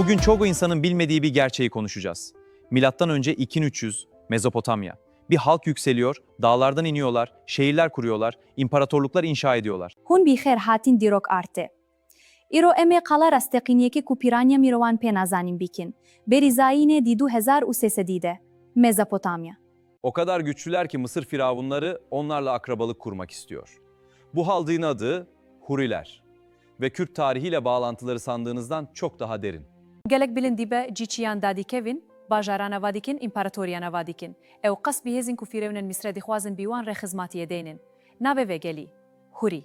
Bugün çoğu insanın bilmediği bir gerçeği konuşacağız. Milattan önce 2300, Mezopotamya. Bir halk yükseliyor, dağlardan iniyorlar, şehirler kuruyorlar, imparatorluklar inşa ediyorlar. Hûn bîxêr hatin dîrok arte. Îro em ê qala rastexîniyekî ku pîraniya mirovan pê nazanin bîkin. Berî zayînê dî 2300 de. Mezopotamya. O kadar güçlüler ki Mısır firavunları onlarla akrabalık kurmak istiyor. Bu halkın adı Huriler. Ve Kürt tarihiyle bağlantıları sandığınızdan çok daha derin. Gelek bilin dibe cîçiyan dadîkevin, bajarana vadikin, imparatoriyana vadikin. Ew qas bihêzin ku fîrevnên Misrê dixwazin bîwan re xizmatiyê deynin. Navê ve gelî. Huri.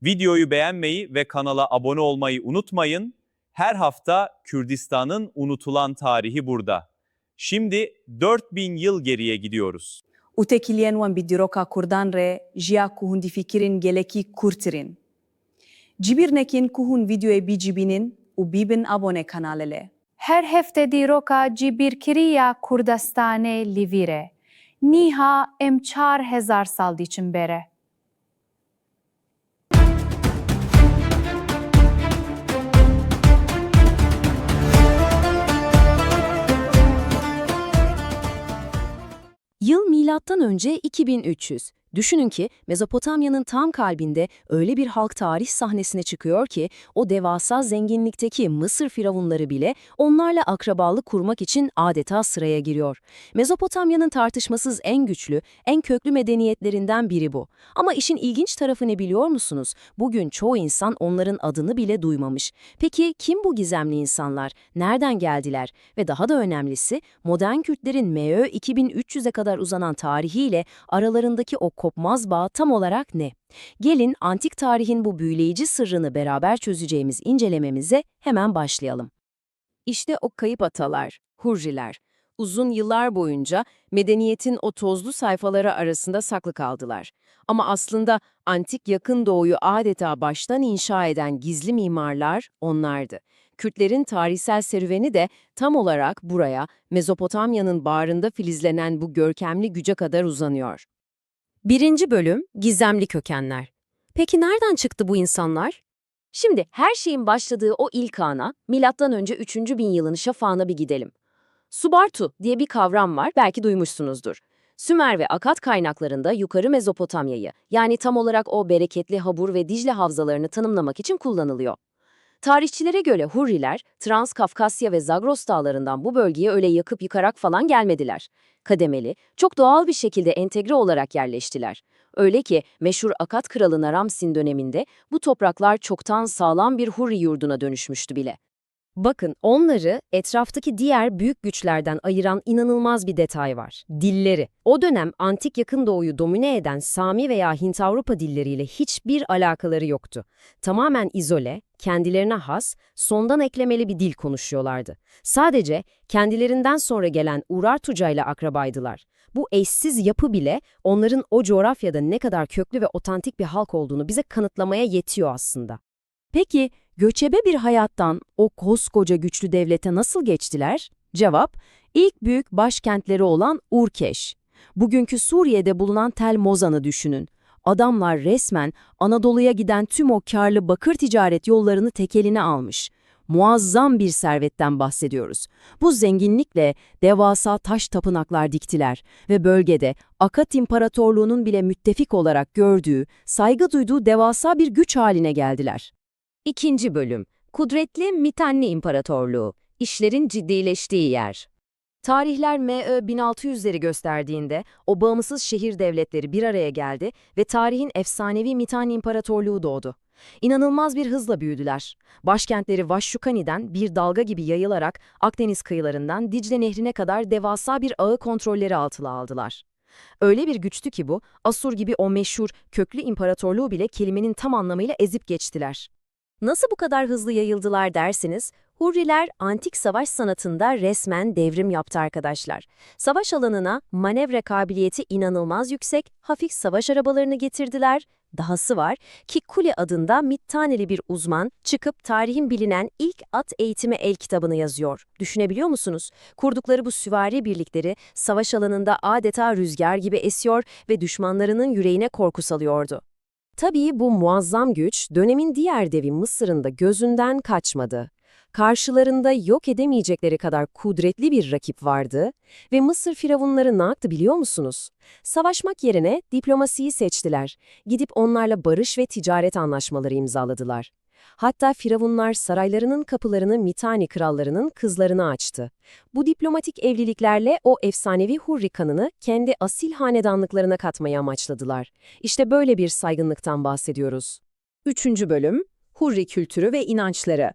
Videoyu beğenmeyi ve kanala abone olmayı unutmayın. Her hafta Kürdistan'ın unutulan tarihi burada. Şimdi 4000 yıl geriye gidiyoruz. û tekiliyên wan bi dîroka Kurdan re jiya ku hûn dîfikîrin gelekî kurtirin. Cibîrnekîn ku hûn videoyê bicîbînin û bîbin abone kanalê. Her hefte dîroka cibîrkiriya Kurdistanê livîre. Nîha em 4000 sal dîçin bere. Yıl milattan önce 2300. Düşünün ki Mezopotamya'nın tam kalbinde öyle bir halk tarih sahnesine çıkıyor ki o devasa zenginlikteki Mısır firavunları bile onlarla akrabalık kurmak için adeta sıraya giriyor. Mezopotamya'nın tartışmasız en güçlü, en köklü medeniyetlerinden biri bu. Ama işin ilginç tarafı ne biliyor musunuz? Bugün çoğu insan onların adını bile duymamış. Peki kim bu gizemli insanlar? Nereden geldiler? Ve daha da önemlisi modern Kürtlerin MÖ 2300'e kadar uzanan tarihiyle aralarındaki o kopmaz bağ tam olarak ne? Gelin antik tarihin bu büyüleyici sırrını beraber çözeceğimiz incelememize hemen başlayalım. İşte o kayıp atalar, Hurriler. Uzun yıllar boyunca medeniyetin o tozlu sayfaları arasında saklı kaldılar. Ama aslında antik Yakın Doğu'yu adeta baştan inşa eden gizli mimarlar onlardı. Kürtlerin tarihsel serüveni de tam olarak buraya, Mezopotamya'nın bağrında filizlenen bu görkemli güce kadar uzanıyor. 1. Bölüm Gizemli Kökenler. Peki nereden çıktı bu insanlar? Şimdi her şeyin başladığı o ilk ana, M.Ö. 3. bin yılın şafağına bir gidelim. Subartu diye bir kavram var, belki duymuşsunuzdur. Sümer ve Akad kaynaklarında Yukarı Mezopotamya'yı, yani tam olarak o bereketli Habur ve Dicle havzalarını tanımlamak için kullanılıyor. Tarihçilere göre Hurriler, Transkafkasya ve Zagros dağlarından bu bölgeye öyle yakıp yıkarak falan gelmediler. Kademeli, çok doğal bir şekilde entegre olarak yerleştiler. Öyle ki meşhur Akad kralı Naram-Sin döneminde bu topraklar çoktan sağlam bir Hurri yurduna dönüşmüştü bile. Bakın, onları etraftaki diğer büyük güçlerden ayıran inanılmaz bir detay var. Dilleri. O dönem antik Yakın Doğu'yu domine eden Sami veya Hint-Avrupa dilleriyle hiçbir alakaları yoktu. Tamamen izole, kendilerine has, sondan eklemeli bir dil konuşuyorlardı. Sadece kendilerinden sonra gelen Urartuca ile akrabaydılar. Bu eşsiz yapı bile onların o coğrafyada ne kadar köklü ve otantik bir halk olduğunu bize kanıtlamaya yetiyor aslında. Peki, göçebe bir hayattan o koskoca güçlü devlete nasıl geçtiler? Cevap, ilk büyük başkentleri olan Urkeş. Bugünkü Suriye'de bulunan Tel Mozan'ı düşünün. Adamlar resmen Anadolu'ya giden tüm o karlı bakır ticaret yollarını tek eline almış. Muazzam bir servetten bahsediyoruz. Bu zenginlikle devasa taş tapınaklar diktiler ve bölgede Akad İmparatorluğu'nun bile müttefik olarak gördüğü, saygı duyduğu devasa bir güç haline geldiler. 2. Bölüm Kudretli Mitanni İmparatorluğu, işlerin ciddileştiği yer. Tarihler MÖ 1600'leri gösterdiğinde o bağımsız şehir devletleri bir araya geldi ve tarihin efsanevi Mitanni İmparatorluğu doğdu. İnanılmaz bir hızla büyüdüler. Başkentleri Vaşşukani'den bir dalga gibi yayılarak Akdeniz kıyılarından Dicle Nehri'ne kadar devasa bir ağı kontrolleri altına aldılar. Öyle bir güçtü ki bu, Asur gibi o meşhur köklü imparatorluğu bile kelimenin tam anlamıyla ezip geçtiler. Nasıl bu kadar hızlı yayıldılar dersiniz? Hurriler antik savaş sanatında resmen devrim yaptı arkadaşlar. Savaş alanına manevra kabiliyeti inanılmaz yüksek, hafif savaş arabalarını getirdiler. Dahası var, Kikkuli adında Mittaneli bir uzman çıkıp tarihin bilinen ilk at eğitimi el kitabını yazıyor. Düşünebiliyor musunuz? Kurdukları bu süvari birlikleri savaş alanında adeta rüzgar gibi esiyor ve düşmanlarının yüreğine korku salıyordu. Tabii bu muazzam güç dönemin diğer devi Mısır'ın da gözünden kaçmadı. Karşılarında yok edemeyecekleri kadar kudretli bir rakip vardı ve Mısır firavunları ne yaptı biliyor musunuz? Savaşmak yerine diplomasiyi seçtiler. Gidip onlarla barış ve ticaret anlaşmaları imzaladılar. Hatta firavunlar saraylarının kapılarını Mitani krallarının kızlarına açtı. Bu diplomatik evliliklerle o efsanevi Hurri kanını kendi asil hanedanlıklarına katmayı amaçladılar. İşte böyle bir saygınlıktan bahsediyoruz. 3. bölüm, Hurri kültürü ve inançları.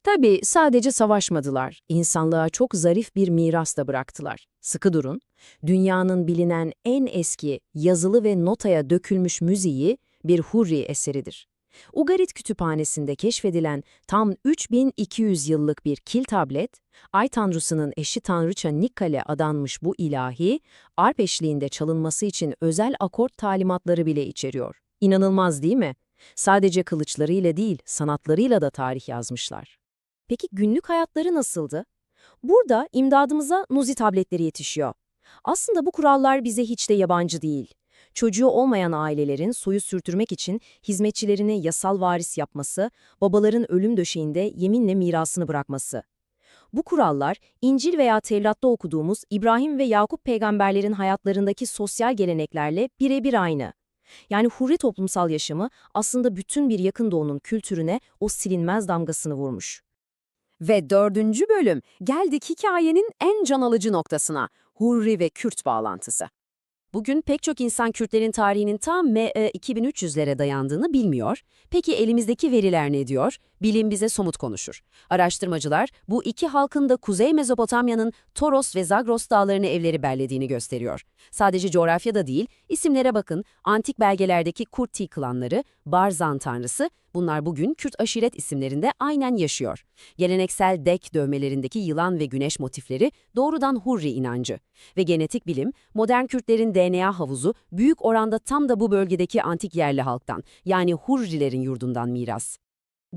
Tabii sadece savaşmadılar, insanlığa çok zarif bir miras da bıraktılar. Sıkı durun, dünyanın bilinen en eski yazılı ve notaya dökülmüş müziği bir Hurri eseridir. Ugarit Kütüphanesi'nde keşfedilen tam 3200 yıllık bir kil tablet, Ay Tanrısı'nın eşi Tanrıça Nikkal'e adanmış bu ilahi, arp eşliğinde çalınması için özel akort talimatları bile içeriyor. İnanılmaz değil mi? Sadece kılıçlarıyla değil, sanatlarıyla da tarih yazmışlar. Peki günlük hayatları nasıldı? Burada imdadımıza Nuzi tabletleri yetişiyor. Aslında bu kurallar bize hiç de yabancı değil. Çocuğu olmayan ailelerin soyu sürtürmek için hizmetçilerine yasal varis yapması, babaların ölüm döşeğinde yeminle mirasını bırakması. Bu kurallar, İncil veya Tevrat'ta okuduğumuz İbrahim ve Yakup peygamberlerin hayatlarındaki sosyal geleneklerle birebir aynı. Yani Hurri toplumsal yaşamı aslında bütün bir Yakın Doğu'nun kültürüne o silinmez damgasını vurmuş. Ve 4. bölüm, geldik hikayenin en can alıcı noktasına, Hurri ve Kürt bağlantısı. Bugün pek çok insan Kürtlerin tarihinin tam M.Ö. 2300'lere dayandığını bilmiyor. Peki elimizdeki veriler ne diyor? Bilim bize somut konuşur. Araştırmacılar bu iki halkın da Kuzey Mezopotamya'nın Toros ve Zagros dağlarını evleri bellediğini gösteriyor. Sadece coğrafyada değil, isimlere bakın. Antik belgelerdeki Kurti klanları, Barzan tanrısı, bunlar bugün Kürt aşiret isimlerinde aynen yaşıyor. Geleneksel dek dövmelerindeki yılan ve güneş motifleri doğrudan Hurri inancı. Ve genetik bilim, modern Kürtlerin DNA havuzu büyük oranda tam da bu bölgedeki antik yerli halktan, yani Hurrilerin yurdundan miras.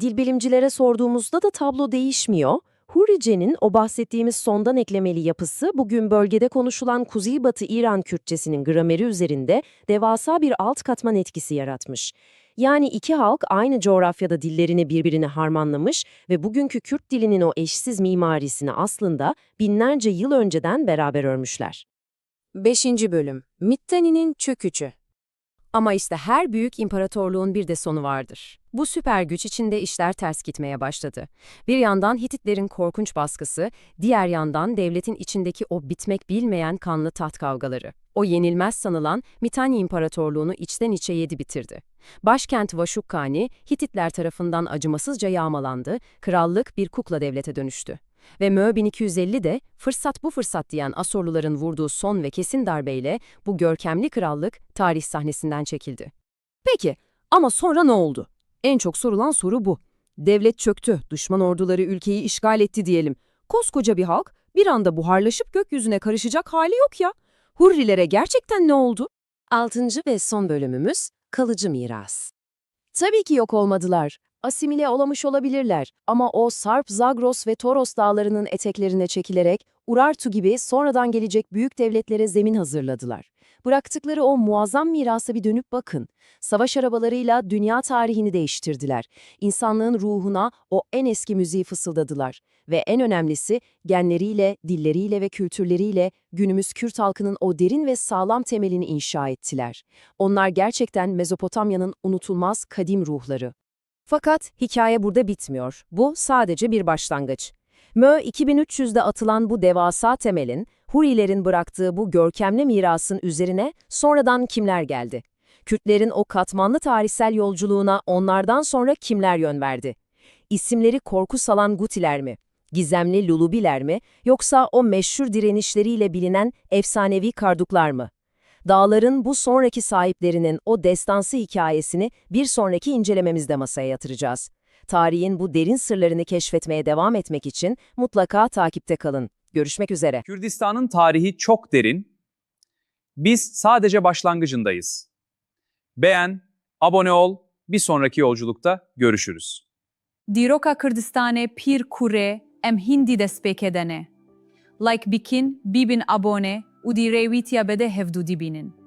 Dilbilimcilere sorduğumuzda da tablo değişmiyor. Hurrice'nin o bahsettiğimiz sondan eklemeli yapısı bugün bölgede konuşulan Kuzeybatı İran Kürtçesinin grameri üzerinde devasa bir alt katman etkisi yaratmış. Yani iki halk aynı coğrafyada dillerini birbirine harmanlamış ve bugünkü Kürt dilinin o eşsiz mimarisini aslında binlerce yıl önceden beraber örmüşler. 5. bölüm, Mitanni'nin çöküşü. Ama işte her büyük imparatorluğun bir de sonu vardır. Bu süper güç içinde işler ters gitmeye başladı. Bir yandan Hititlerin korkunç baskısı, diğer yandan devletin içindeki o bitmek bilmeyen kanlı taht kavgaları. O yenilmez sanılan Mitanni İmparatorluğunu içten içe yedi bitirdi. Başkent Vaşukkani, Hititler tarafından acımasızca yağmalandı, krallık bir kukla devlete dönüştü. Ve Mö 1250'de fırsat bu fırsat diyen Asurluların vurduğu son ve kesin darbeyle bu görkemli krallık tarih sahnesinden çekildi. Peki ama sonra ne oldu? En çok sorulan soru bu. Devlet çöktü, düşman orduları ülkeyi işgal etti diyelim. Koskoca bir halk bir anda buharlaşıp gökyüzüne karışacak hali yok ya. Hurrilere gerçekten ne oldu? 6. ve son bölümümüz kalıcı miras. Tabii ki yok olmadılar. Asimile olamış olabilirler ama o Sarp, Zagros ve Toros dağlarının eteklerine çekilerek Urartu gibi sonradan gelecek büyük devletlere zemin hazırladılar. Bıraktıkları o muazzam mirasa bir dönüp bakın. Savaş arabalarıyla dünya tarihini değiştirdiler. İnsanlığın ruhuna o en eski müziği fısıldadılar. Ve en önemlisi genleriyle, dilleriyle ve kültürleriyle günümüz Kürt halkının o derin ve sağlam temelini inşa ettiler. Onlar gerçekten Mezopotamya'nın unutulmaz kadim ruhları. Fakat hikaye burada bitmiyor. Bu sadece bir başlangıç. Mö 2300'de atılan bu devasa temelin, Hurrilerin bıraktığı bu görkemli mirasın üzerine sonradan kimler geldi? Kürtlerin o katmanlı tarihsel yolculuğuna onlardan sonra kimler yön verdi? İsimleri korku salan Gutiler mi? Gizemli Lulubiler mi? Yoksa o meşhur direnişleriyle bilinen efsanevi Karduklar mı? Dağların bu sonraki sahiplerinin o destansı hikayesini bir sonraki incelememizde masaya yatıracağız. Tarihin bu derin sırlarını keşfetmeye devam etmek için mutlaka takipte kalın. Görüşmek üzere. Kürdistan'ın tarihi çok derin. Biz sadece başlangıcındayız. Beğen, abone ol, bir sonraki yolculukta görüşürüz. Diroka Kurdistane pir kure em hindi despekedene. Like bikin, bibin abone, u di revitya bede hevdu dibinin.